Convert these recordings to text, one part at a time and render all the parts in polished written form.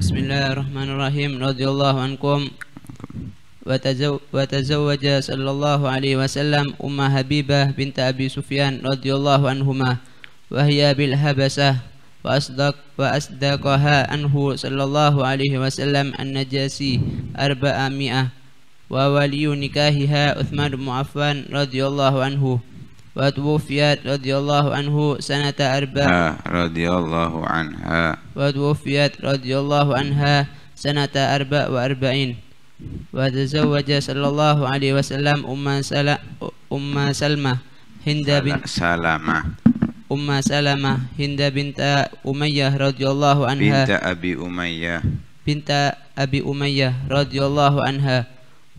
Bismillahirrahmanirrahim. Radhiyallahu ankum. وتزوج صلى الله عليه وسلم أم حبيبة بنت أبي سفيان رضي الله عنهما وهي بالحبشة وأصدقها عنه صلى الله عليه وسلم النجاشي 400 وولي نكاحها عثمان بن عفان رضي الله عنه وتوفيت رضي الله عنه سنة وتوفيت رضي الله عنها سنة 44 وتزوج صلى الله عليه وسلم أم سلمة هند بنت أمية رضي الله عنها بنت أبي أمية رضي الله عنها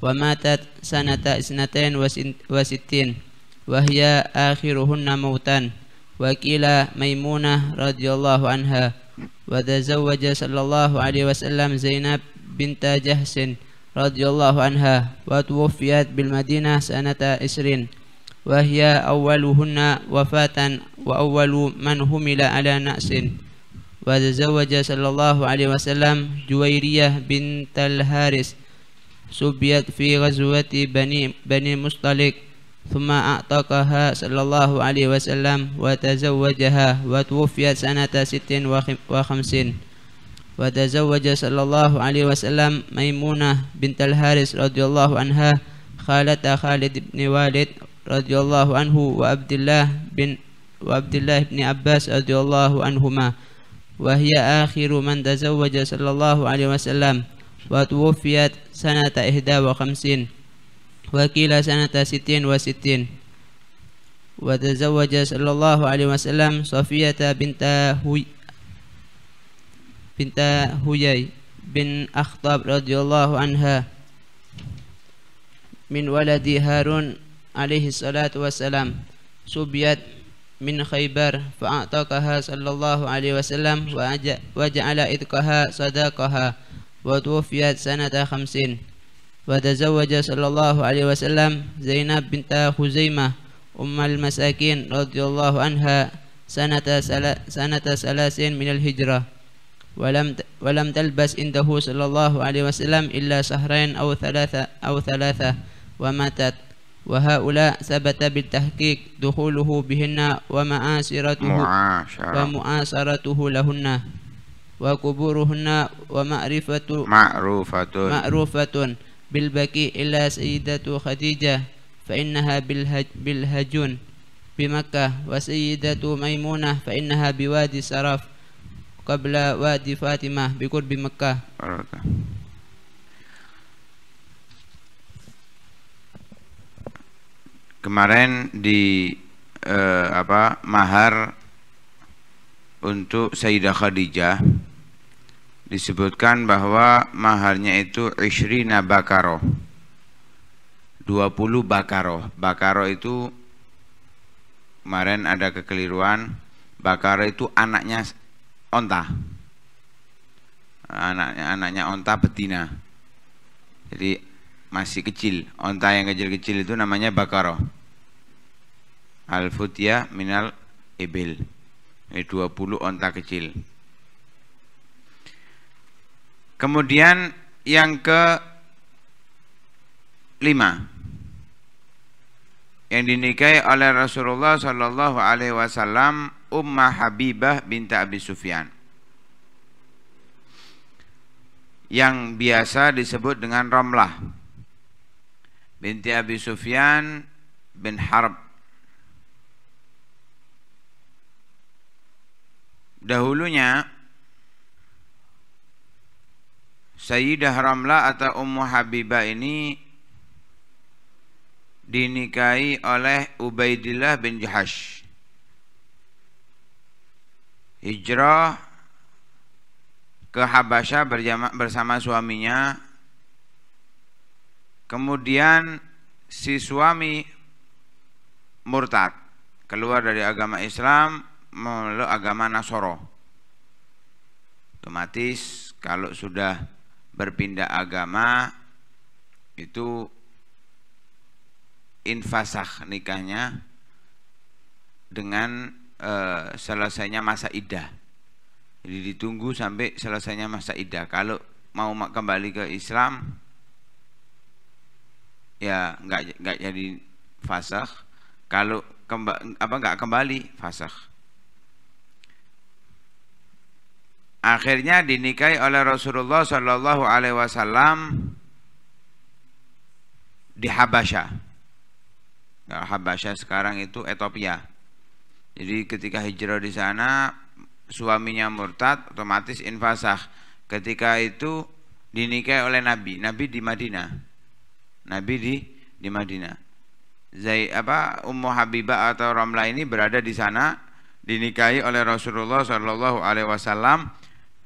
وماتت سنة 62 وهي آخرهن موتا وقيل ميمونة رضي الله عنها وتزوج صلى الله عليه وسلم زينب بنت جهش رضي الله عنها وتوفيت بالمدينة سنة 20 وهي أولهن وفاة وأول من حمل على نأس وتزوج صلى الله عليه وسلم جويرية بنت الحارث سبيت في غزوة بني مصطلق ثم أعتقها صلى الله عليه وسلم وتزوجها وتوفيت سنة 56 وتزوج صلى الله عليه وسلم ميمونة بنت الحارث رضي الله عنها خالة خالد بن والد رضي الله عنه وعبد الله بن عباس رضي الله عنهما وهي آخر من تزوج صلى الله عليه وسلم وتوفيت سنة 51 وقيل سنة 66 وتزوج صلى الله عليه وسلم صفية بنت هيي بن أخطب رضي الله عنها من ولد هارون عليه الصلاة والسلام سبيت من خيبر فأعتقها صلى الله عليه وسلم وجعل إتقها صداقها وتوفيت سنة 50 وتزوج صلى الله عليه وسلم زينب بنت خزيمة أم المساكين رضي الله عنها سنة 30 من الهجرة ولم تلبس عنده صلى الله عليه وسلم إلا شهرين أو ثلاثة وماتت وهؤلاء ثبت بالتحقيق دخوله بهن ومعاشرته لهن وقبورهن معروفة بالبكي إلا سيدة خديجة فإنها بالهجون بمكة وسيدة ميمونة فإنها بوادي سرف قبل وادي فاطمة بقرب مكة. Kemarin di mahar untuk Sayyidah Khadijah disebutkan bahwa maharnya itu 20 bakaroh, 20 bakaroh. Bakaroh itu kemarin ada kekeliruan. Bakaroh itu anaknya onta, anaknya onta betina. Jadi masih kecil, onta yang kecil-kecil itu namanya bakaroh. Al-futya minal ibil, 20 onta kecil. Kemudian yang ke-5 yang dinikahi oleh Rasulullah sallallahu alaihi wasallam Ummah Habibah binti Abi Sufyan, yang biasa disebut dengan Ramlah binti Abi Sufyan bin Harb. Dahulunya Sayyidah Ramlah atau Ummu Habibah ini dinikahi oleh Ubaidillah bin Jahash. Hijrah ke Habasyah bersama suaminya. Kemudian si suami murtad, keluar dari agama Islam memeluk agama Nasoro. Otomatis kalau sudah berpindah agama itu infasakh nikahnya dengan selesainya masa iddah. Jadi ditunggu sampai selesainya masa iddah. Kalau mau kembali ke Islam, ya nggak jadi fasakh. Kalau nggak kembali, fasakh. Akhirnya dinikahi oleh Rasulullah Shallallahu Alaihi Wasallam di Habasyah. Habasyah sekarang itu Ethiopia. Jadi ketika hijrah di sana, suaminya murtad, otomatis infasakh. Ketika itu dinikahi oleh Nabi. Nabi di Madinah. Nabi di Madinah. Ummu Habibah atau Ramlah ini berada di sana, dinikahi oleh Rasulullah Shallallahu Alaihi Wasallam,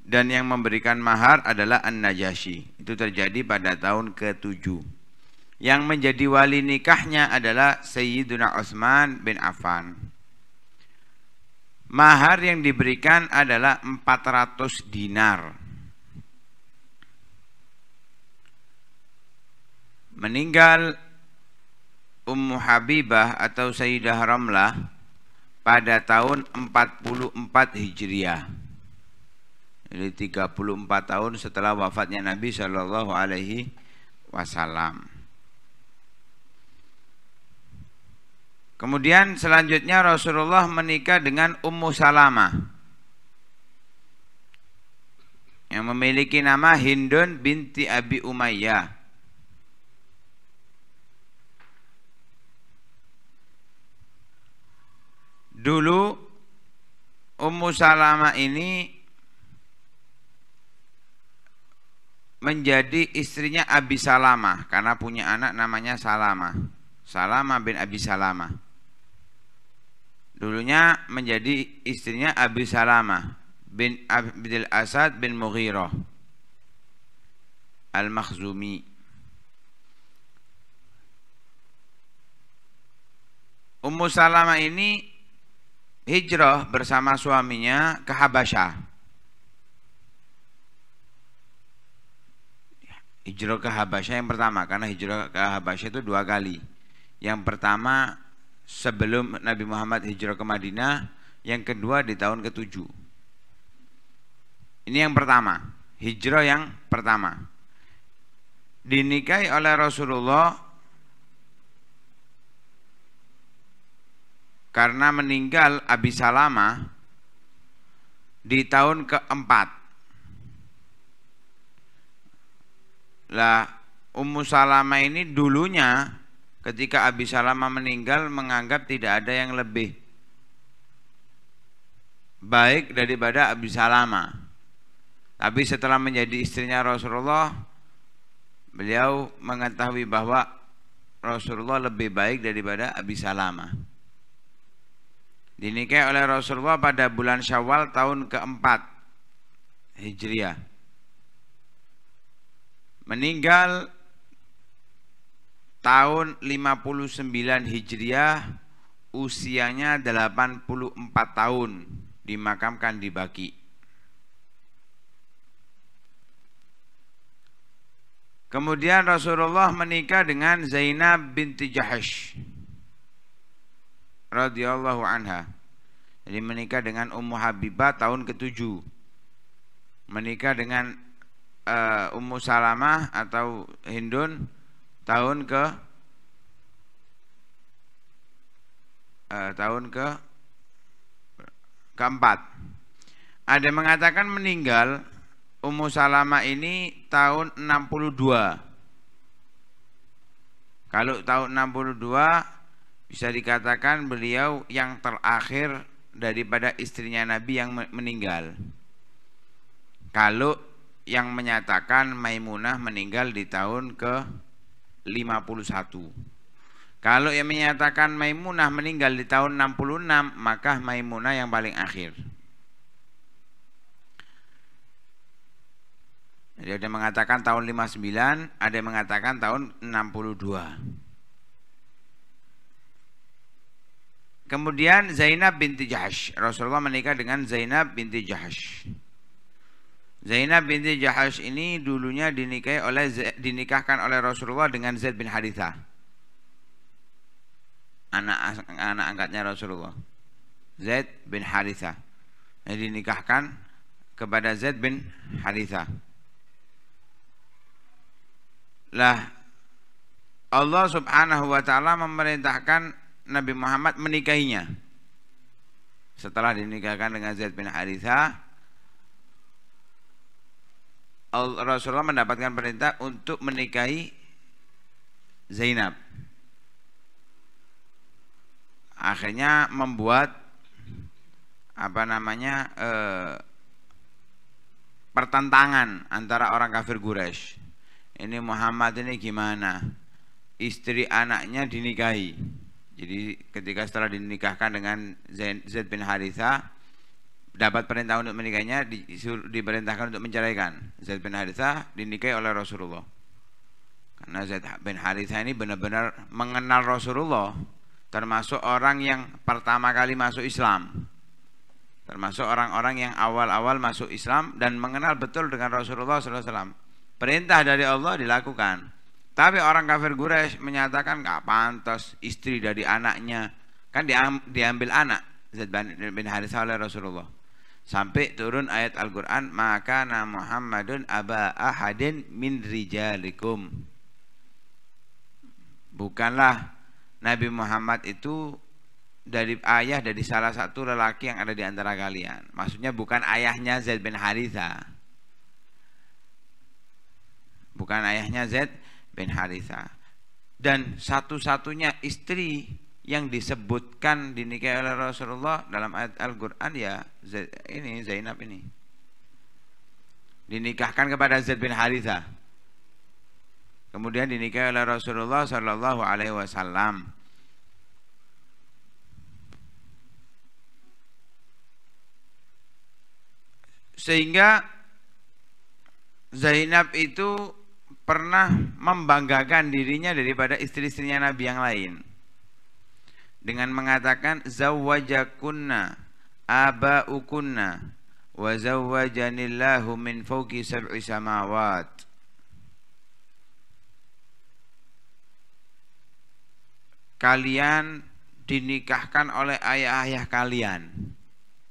dan yang memberikan mahar adalah An-Najasyi. Itu terjadi pada tahun ke-7. Yang menjadi wali nikahnya adalah Sayyiduna Utsman bin Affan. Mahar yang diberikan adalah 400 dinar. Meninggal Ummu Habibah atau Sayyidah Ramlah pada tahun 44 Hijriah. Jadi 34 tahun setelah wafatnya Nabi Shallallahu Alaihi Wasallam. Kemudian selanjutnya Rasulullah menikah dengan Ummu Salamah yang memiliki nama Hindun binti Abi Umayyah. Dulu Ummu Salamah ini menjadi istrinya Abi Salamah karena punya anak namanya Salamah. Salamah bin Abi Salamah. Dulunya menjadi istrinya Abi Salamah bin Abdul Asad bin Mughirah Al-Makhzumi. Ummu Salamah ini hijrah bersama suaminya ke Habasyah. Hijrah ke Habasyah yang pertama, karena hijrah ke Habasyah itu 2 kali. Yang pertama sebelum Nabi Muhammad hijrah ke Madinah, yang kedua di tahun ke-7. Ini yang pertama, hijrah yang pertama. Dinikahi oleh Rasulullah karena meninggal Abi Salamah di tahun ke-4. Lah Ummu Salamah ini dulunya ketika Abi Salamah meninggal menganggap tidak ada yang lebih baik daripada Abi Salamah. Tapi setelah menjadi istrinya Rasulullah, beliau mengetahui bahwa Rasulullah lebih baik daripada Abi Salamah. Dinikahi oleh Rasulullah pada bulan Syawal tahun ke-4 Hijriah. Meninggal tahun 59 Hijriah, usianya 84 tahun, dimakamkan di Baqi. Kemudian Rasulullah menikah dengan Zainab binti Jahash radhiyallahu anha. Jadi menikah dengan Ummu Habibah tahun ke-7. Menikah dengan Ummu Salamah atau Hindun tahun keempat. Ada yang mengatakan meninggal Ummu Salamah ini tahun 62. Kalau tahun 62 bisa dikatakan beliau yang terakhir daripada istrinya Nabi yang meninggal. Kalau yang menyatakan Maimunah meninggal di tahun ke-51. Kalau yang menyatakan Maimunah meninggal di tahun 66, maka Maimunah yang paling akhir. Jadi ada yang mengatakan tahun 59, ada yang mengatakan tahun 62. Kemudian Zainab binti Jahash. Rasulullah menikah dengan Zainab binti Jahash. Zainab binti Jahash ini dulunya dinikahkan oleh Rasulullah dengan Zaid bin Harithah, anak angkatnya Rasulullah. Zaid bin Harithah dinikahkan kepada Zaid bin Harithah. Lah Allah Subhanahu wa taala memerintahkan Nabi Muhammad menikahinya. Setelah dinikahkan dengan Zaid bin Harithah, Rasulullah mendapatkan perintah untuk menikahi Zainab. Akhirnya membuat pertentangan antara orang kafir Quraisy. Ini Muhammad ini gimana? Istri anaknya dinikahi. Jadi ketika setelah dinikahkan dengan Zaid bin Harithah, dapat perintah untuk menikahinya, diperintahkan untuk menceraikan. Zaid bin Harithah dinikahi oleh Rasulullah. Karena Zaid bin Harithah ini benar-benar mengenal Rasulullah, termasuk orang yang pertama kali masuk Islam, termasuk orang-orang yang awal-awal masuk Islam dan mengenal betul dengan Rasulullah SAW. Perintah dari Allah dilakukan. Tapi orang kafir Quraisy menyatakan nggak pantas istri dari anaknya, kan diambil anak Zaid bin Harithah oleh Rasulullah. Sampai turun ayat Al-Quran, maka Muhammadun aba ahadin min rijalikum. Bukanlah Nabi Muhammad itu dari ayah dari salah satu lelaki yang ada di antara kalian. Maksudnya bukan ayahnya Zaid bin Harithah. Bukan ayahnya Zaid bin Harithah. Dan satu-satunya istri yang disebutkan dinikahi oleh Rasulullah dalam ayat Al-Quran ya ini Zainab ini. Dinikahkan kepada Zaid bin Harithah. Kemudian dinikahi oleh Rasulullah Sallallahu Alaihi Wasallam. Sehingga Zainab itu pernah membanggakan dirinya daripada istri-istrinya Nabi yang lain dengan mengatakan zawwajakunna aba'ukunna wa zawwajanillahu min fawqi sab'i samawat. Kalian dinikahkan oleh ayah-ayah kalian.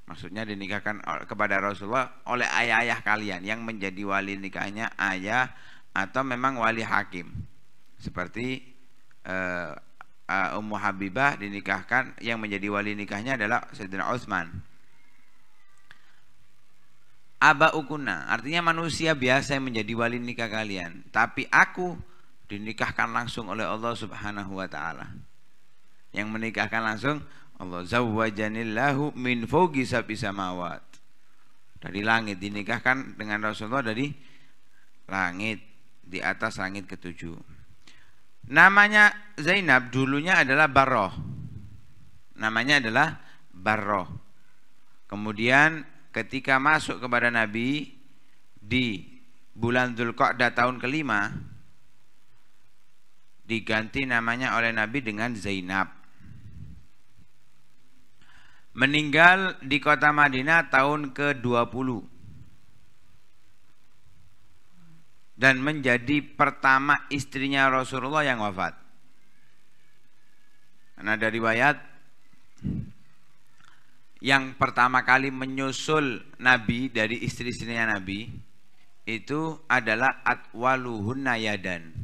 Maksudnya dinikahkan kepada Rasulullah oleh ayah-ayah kalian yang menjadi wali nikahnya ayah atau memang wali hakim. Seperti Ummu Habibah dinikahkan, yang menjadi wali nikahnya adalah Sayyidina Utsman. Aba'ukunna artinya manusia biasa yang menjadi wali nikah kalian, tapi aku dinikahkan langsung oleh Allah Subhanahu wa taala. Yang menikahkan langsung Allah. Zawwajanillahu min fawqi sab'i samawat. Dari langit, dinikahkan dengan Rasulullah dari langit, di atas langit ketujuh. Namanya Zainab dulunya adalah Barroh. Namanya adalah Barroh. Kemudian ketika masuk kepada Nabi di bulan Dzulqa'dah tahun kelima, diganti namanya oleh Nabi dengan Zainab. Meninggal di kota Madinah tahun ke-20 dan menjadi pertama istrinya Rasulullah yang wafat. Karena ada riwayat yang pertama kali menyusul Nabi dari istri-istrinya Nabi itu adalah atwaluhunna yadan,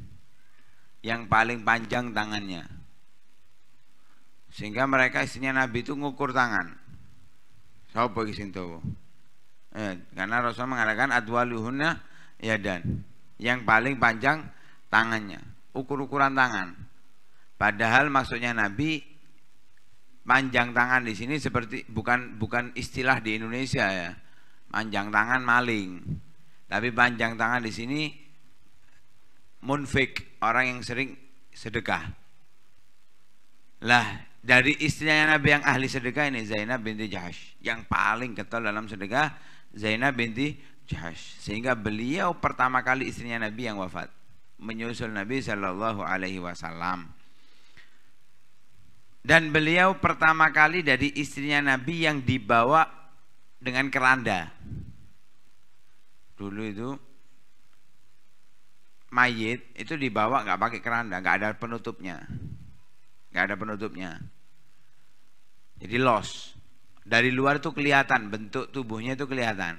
yang paling panjang tangannya. Sehingga mereka istrinya Nabi itu ngukur tangan. Sapa iki sing dawa? Karena Rasul mengatakan adwaluhunna yadan, yang paling panjang tangannya, ukur-ukuran tangan. Padahal maksudnya Nabi panjang tangan di sini seperti bukan istilah di Indonesia ya. Panjang tangan maling. Tapi panjang tangan di sini munfik, orang yang sering sedekah. Lah, dari istrinya Nabi yang ahli sedekah ini Zainab binti Jahash, yang paling getol dalam sedekah Zainab binti Jahash. Sehingga beliau pertama kali istrinya Nabi yang wafat, menyusul Nabi Shallallahu Alaihi Wasallam. Dan beliau pertama kali dari istrinya Nabi yang dibawa dengan keranda. Dulu itu mayit itu dibawa nggak pakai keranda, nggak ada penutupnya. Nggak ada penutupnya. Jadi los. Dari luar itu kelihatan, bentuk tubuhnya itu kelihatan.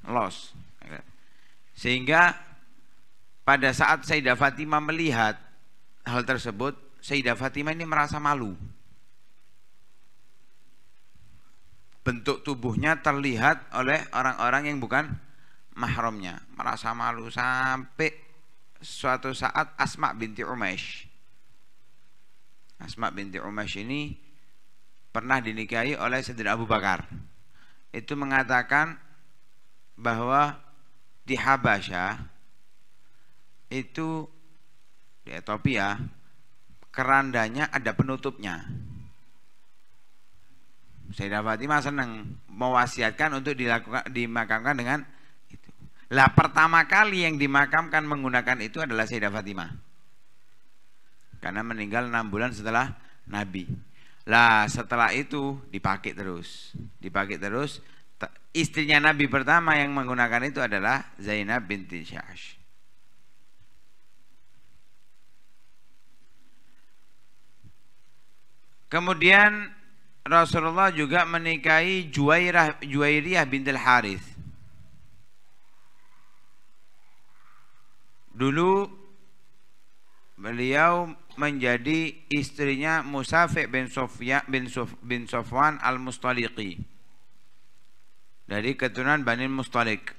los. Sehingga pada saat Sayyidah Fatimah melihat hal tersebut, Sayyidah Fatimah ini merasa malu. Bentuk tubuhnya terlihat oleh orang-orang yang bukan mahramnya, merasa malu sampai suatu saat Asma binti Umaysh. Asma binti Umaysh ini pernah dinikahi oleh Sayyidina Abu Bakar. Itu mengatakan bahwa di Habasyah itu di Ethiopia kerandanya ada penutupnya. Sayyidah Fatimah senang mewasiatkan untuk dimakamkan dengan itu. Lah pertama kali yang dimakamkan menggunakan itu adalah Sayyidah Fatimah. Karena meninggal 6 bulan setelah Nabi. Lah setelah itu dipakai terus. Istrinya Nabi pertama yang menggunakan itu adalah Zainab binti Jahsy. Kemudian Rasulullah juga menikahi Juwairiyah bintil Harith. Dulu beliau menjadi istrinya Musafi' bin Sofwan al-Mustaliqi dari keturunan Bani Mustaliq.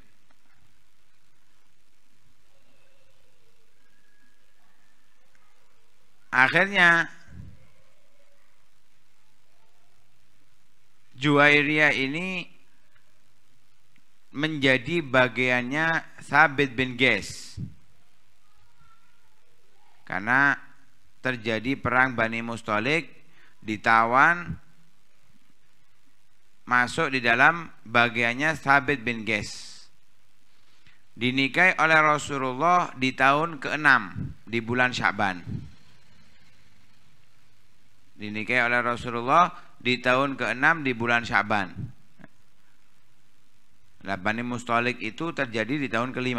Akhirnya Juwairiyah ini menjadi bagiannya Thabit bin Qais. Karena terjadi perang Bani Mustaliq, ditawan, masuk di dalam bagiannya Thabit bin Qais. Dinikahi oleh Rasulullah di tahun ke-6 di bulan Sya'ban. Dinikahi oleh Rasulullah di tahun ke-6 di bulan Sya'ban. Nah, Bani Mustaliq itu terjadi di tahun ke-5.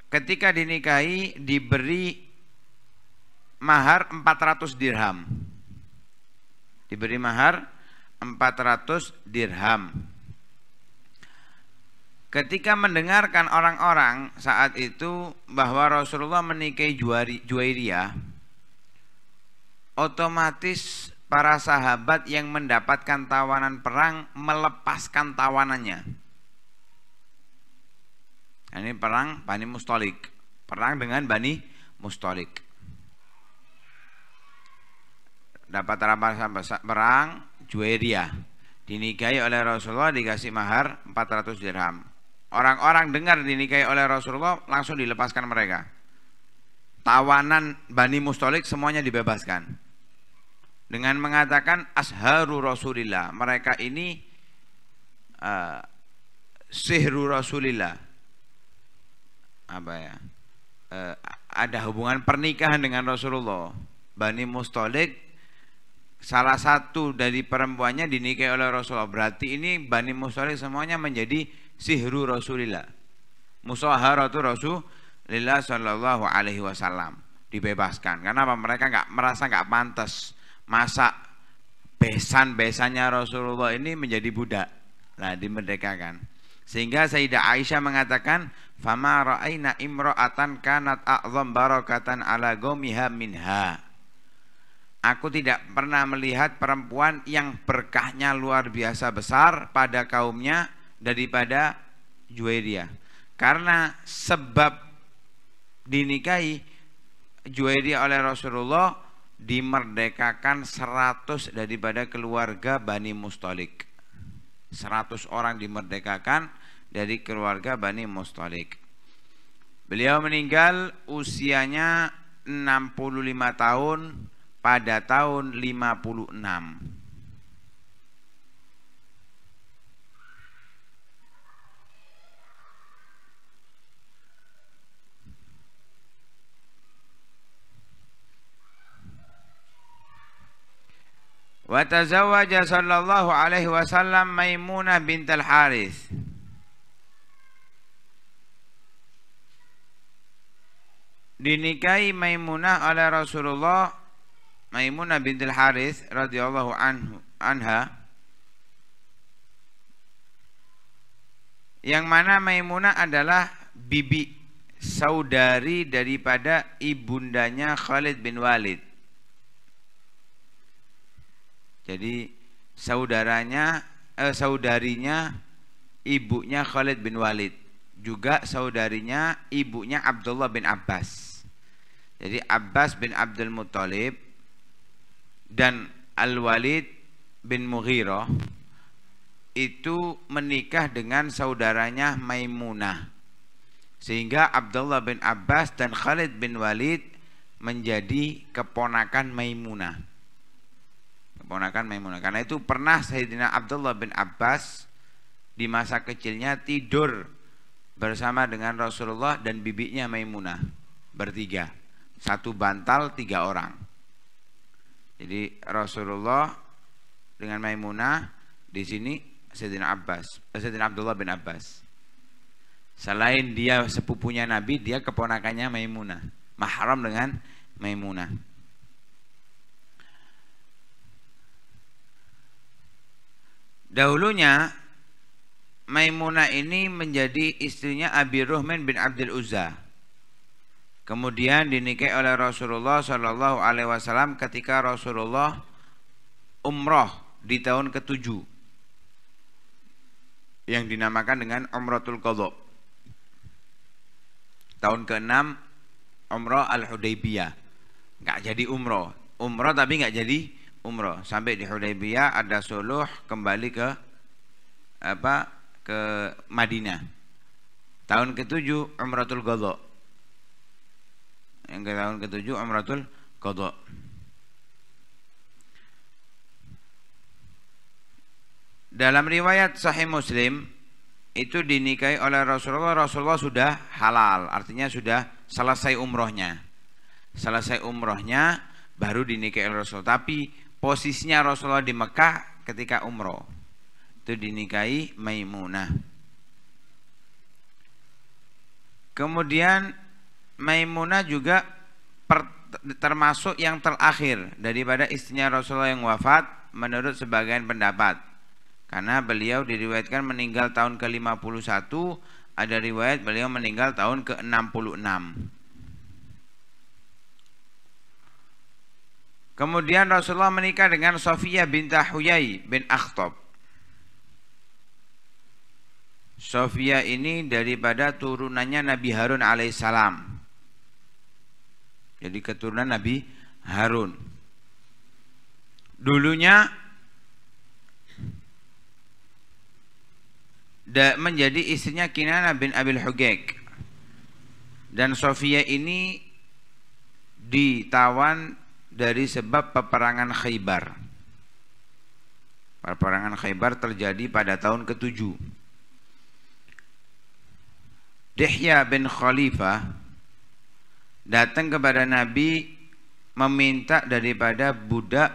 Ketika dinikahi diberi mahar 400 dirham. Diberi mahar 400 dirham. Ketika mendengarkan orang-orang saat itu bahwa Rasulullah menikahi Juwairiyah, otomatis para sahabat yang mendapatkan tawanan perang melepaskan tawanannya. Ini perang Bani Mustaliq, perang dengan Bani Mustaliq. Dapat rampasan perang Juwairiyah, dinikahi oleh Rasulullah, dikasih mahar 400 dirham. Orang-orang dengar dinikahi oleh Rasulullah langsung dilepaskan mereka. Tawanan Bani Mustaliq semuanya dibebaskan. Dengan mengatakan asharu Rasulillah, mereka ini sihru Rasulillah. Ada hubungan pernikahan dengan Rasulullah. Bani Mustaliq salah satu dari perempuannya dinikahi oleh Rasulullah. Berarti ini Bani Mustaliq semuanya menjadi sihru Rasulillah, musaharatu Rasulillah sallallahu alaihi wasallam. Dibebaskan karena mereka merasa nggak pantas masa besannya Rasulullah ini menjadi budak. Nah, dimerdekakan. Sehingga Sayyidah Aisyah mengatakan, "Fama ra'aina imra'atan kanat a'zam barakatan ala qaumiha minha." Aku tidak pernah melihat perempuan yang berkahnya luar biasa besar pada kaumnya daripada Juwairiyah. Karena sebab dinikahi Juwairiyah oleh Rasulullah, dimerdekakan 100 daripada keluarga Bani Mustaliq. 100 orang dimerdekakan dari keluarga Bani Mustaliq. Beliau meninggal usianya 65 tahun pada tahun 56. Wa tazawwaja sallallahu alaihi wasallam Maimunah bintal Harith. Dinikahi Maimunah oleh Rasulullah Maimunah bintul Harits radhiyallahu anha, yang mana Maimunah adalah bibi saudari daripada ibundanya Khalid bin Walid. Jadi saudarinya ibunya Khalid bin Walid, juga saudarinya ibunya Abdullah bin Abbas. Jadi Abbas bin Abdul Muttalib dan Al-Walid bin Mughirah itu menikah dengan saudaranya Maimunah, sehingga Abdullah bin Abbas dan Khalid bin Walid menjadi keponakan Maimunah. Karena itu pernah Sayyidina Abdullah bin Abbas di masa kecilnya tidur bersama dengan Rasulullah dan bibinya Maimunah, bertiga, satu bantal 3 orang. Jadi Rasulullah dengan Maimunah, di sini Sayyidina Abdullah bin Abbas. Selain dia sepupunya Nabi, dia keponakannya Maimunah, mahram dengan Maimunah. Dahulunya Maimunah ini menjadi istrinya Abi Ruhman bin Abdul Uzza. Kemudian dinikahi oleh Rasulullah Shallallahu Alaihi Wasallam ketika Rasulullah umroh di tahun ke-7 yang dinamakan dengan Umratul Qadha. Tahun ke-6 umroh Al-Hudaybiyah, nggak jadi umroh tapi nggak jadi umroh. Sampai di Hudaybiyah ada suluh kembali ke Madinah. Tahun ke-7 Umratul Qadha. Yang ke tahun ke-7 Umratul Qadha. Dalam riwayat Sahih Muslim itu dinikahi oleh Rasulullah sudah halal, artinya sudah selesai umrohnya. Selesai umrohnya baru dinikahi oleh Rasul. Tapi posisinya Rasulullah di Mekah ketika umroh, itu dinikahi Maimunah. Kemudian Maimunah juga termasuk yang terakhir daripada istrinya Rasulullah yang wafat menurut sebagian pendapat. Karena beliau diriwayatkan meninggal tahun ke-51, ada riwayat beliau meninggal tahun ke-66. Kemudian Rasulullah menikah dengan Sofiyah bintah Huyai bin Akhtab. Sofiyah ini daripada turunannya Nabi Harun alaihissalam. Jadi keturunan Nabi Harun. Dulunya menjadi istrinya Kinanah bin Abil Hugayq. Dan Sofiyah ini ditawan dari sebab peperangan Khaybar. Peperangan Khaybar terjadi pada tahun ke-7. Dihya bin Khalifah datang kepada Nabi meminta daripada budak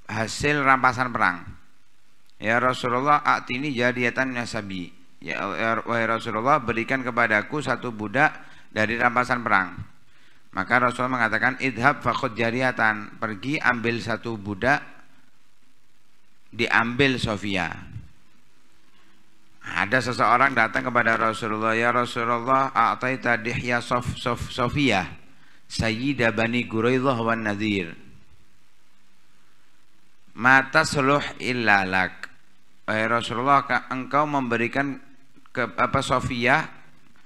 hasil rampasan perang. Ya Rasulullah, a'tini jariyatan nasabi. Ya wahai Rasulullah, berikan kepadaku satu budak dari rampasan perang. Maka Rasulullah mengatakan, idhab faqud jariyatan, pergi ambil satu budak, diambil Sofiyah. Ada seseorang datang kepada Rasulullah, ya Rasulullah, a'taita Dihya Sofiyah sayyida bani Quraidah wan Nadir, mata suluh illa lak. Wahai Rasulullah, engkau memberikan Sofiyah,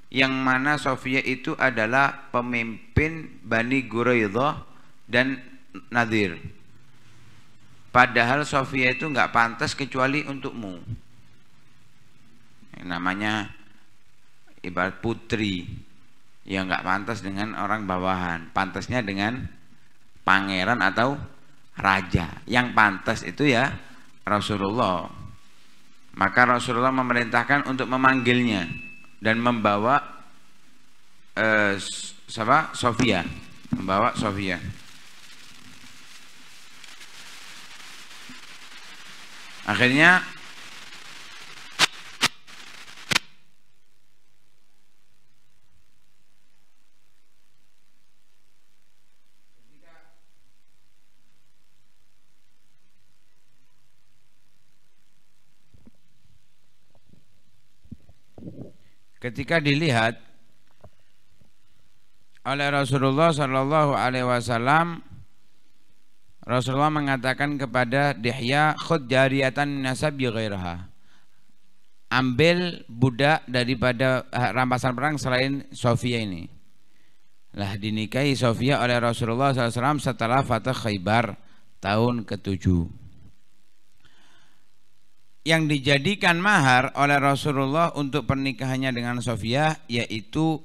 yang mana Sofiyah itu adalah pemimpin Bani Quraidah dan Nadir. Padahal Sofiyah itu enggak pantas kecuali untukmu. Yang namanya ibarat putri yang enggak pantas dengan orang bawahan, pantasnya dengan pangeran atau raja. Yang pantas itu ya Rasulullah. Maka Rasulullah memerintahkan untuk memanggilnya dan membawa Sofiyah, membawa Sofiyah. Akhirnya ketika dilihat oleh Rasulullah Shallallahu Alaihi Wasallam, Rasulullah mengatakan kepada Dihya, khud jariyatan nasabi ghairaha, ambil budak daripada rampasan perang selain Sofia ini. Lah dinikahi Sofia oleh Rasulullah SAW setelah Fatah Khaybar tahun ke-7. Yang dijadikan mahar oleh Rasulullah untuk pernikahannya dengan Sofia yaitu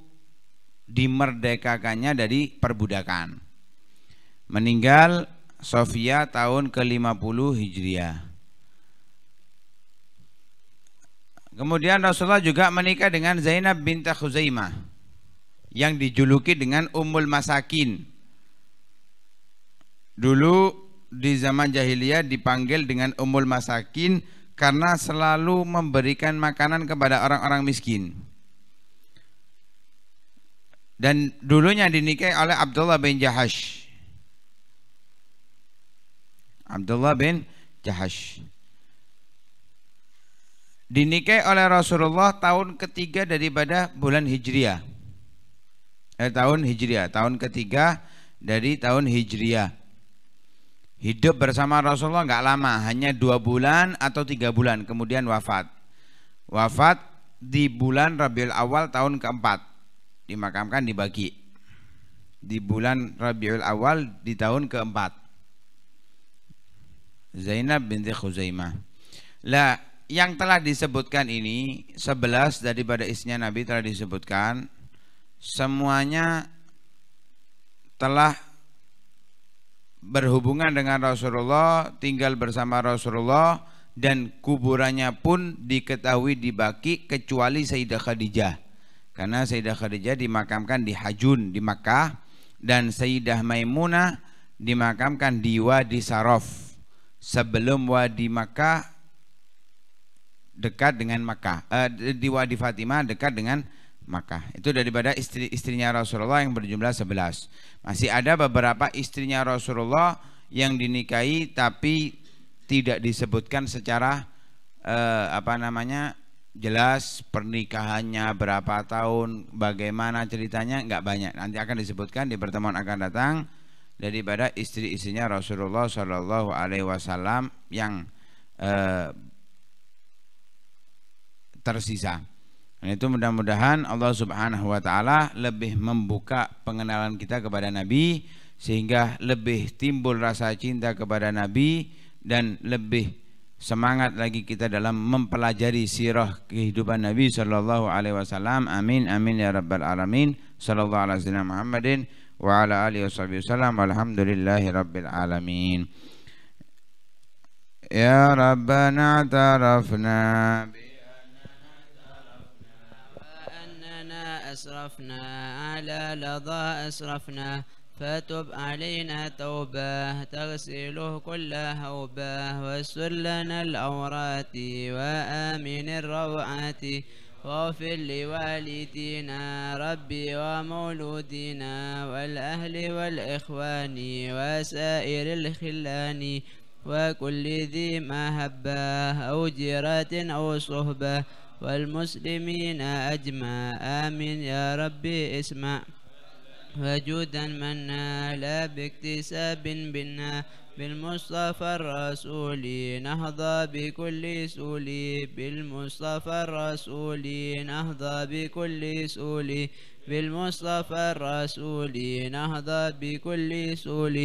dimerdekakannya dari perbudakan. Meninggal Sofia tahun ke-50 Hijriah. Kemudian Rasulullah juga menikah dengan Zainab binti Khuzaimah yang dijuluki dengan Ummul Masakin. Dulu di zaman jahiliyah dipanggil dengan Ummul Masakin karena selalu memberikan makanan kepada orang-orang miskin. Dan dulunya dinikahi oleh Abdullah bin Jahash. Abdullah bin Jahash dinikahi oleh Rasulullah tahun ketiga daripada bulan Hijriah. Tahun ketiga dari tahun Hijriah. Hidup bersama Rasulullah enggak lama, hanya 2 bulan atau 3 bulan, kemudian wafat. Wafat di bulan Rabiul Awal tahun keempat, dimakamkan di Baqi. Di bulan Rabiul Awal di tahun keempat. Zainab binti Khuzaimah. Lah, yang telah disebutkan ini 11 daripada istrinya Nabi telah disebutkan, semuanya telah berhubungan dengan Rasulullah, tinggal bersama Rasulullah, dan kuburannya pun diketahui di Baqi kecuali Sayyidah Khadijah, karena Sayyidah Khadijah dimakamkan di Hajun di Makkah, dan Sayyidah Maimunah dimakamkan di Wadi Saraf sebelum Wadi Makkah, dekat dengan Makkah, di Wadi Fatimah dekat dengan Makkah. Itu daripada istri-istrinya Rasulullah yang berjumlah 11. Masih ada beberapa istrinya Rasulullah yang dinikahi tapi tidak disebutkan secara jelas pernikahannya berapa tahun, bagaimana ceritanya, enggak banyak. Nanti akan disebutkan di pertemuan akan datang daripada istri-istrinya Rasulullah Shallallahu Alaihi Wasallam yang tersisa. Dan itu mudah-mudahan Allah Subhanahu wa taala lebih membuka pengenalan kita kepada Nabi sehingga lebih timbul rasa cinta kepada Nabi dan lebih semangat lagi kita dalam mempelajari sirah kehidupan Nabi sallallahu alaihi wasallam. Amin amin ya rabbal alamin. Sallallahu alaihi wasallam Muhammadin wa ala alihi wasallam. Alhamdulillahi rabbil alamin. Ya Rabbana tarafna أسرفنا على لظى أسرفنا فتب علينا توبة تغسله كل هوبة واستر لنا العورات وآمن الروعات واغفر لوالدينا ربي ومولودينا والأهل والإخوان وسائر الخلان وكل ذي محبة أو جيرة أو صحبة والمسلمين أجمع آمين يا ربي اسمع وجودا منا لا باكتساب بنا بالمصطفى الرسول نهضى بكل سؤل بالمصطفى الرسول نهضى بكل سؤل بالمصطفى الرسول نهضى بكل سؤل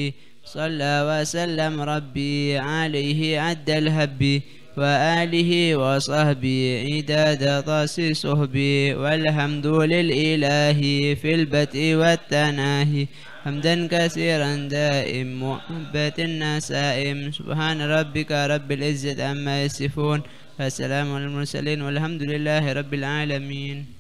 صلى وسلم ربي عليه عد الهب وآله وصحبه عداد طاس صحبي والحمد للإله في البدء والتناهي حمدا كثيرا دائم محبة النسائم سبحان ربك رب العزة عما يصفون والسلام على المرسلين والحمد لله رب العالمين.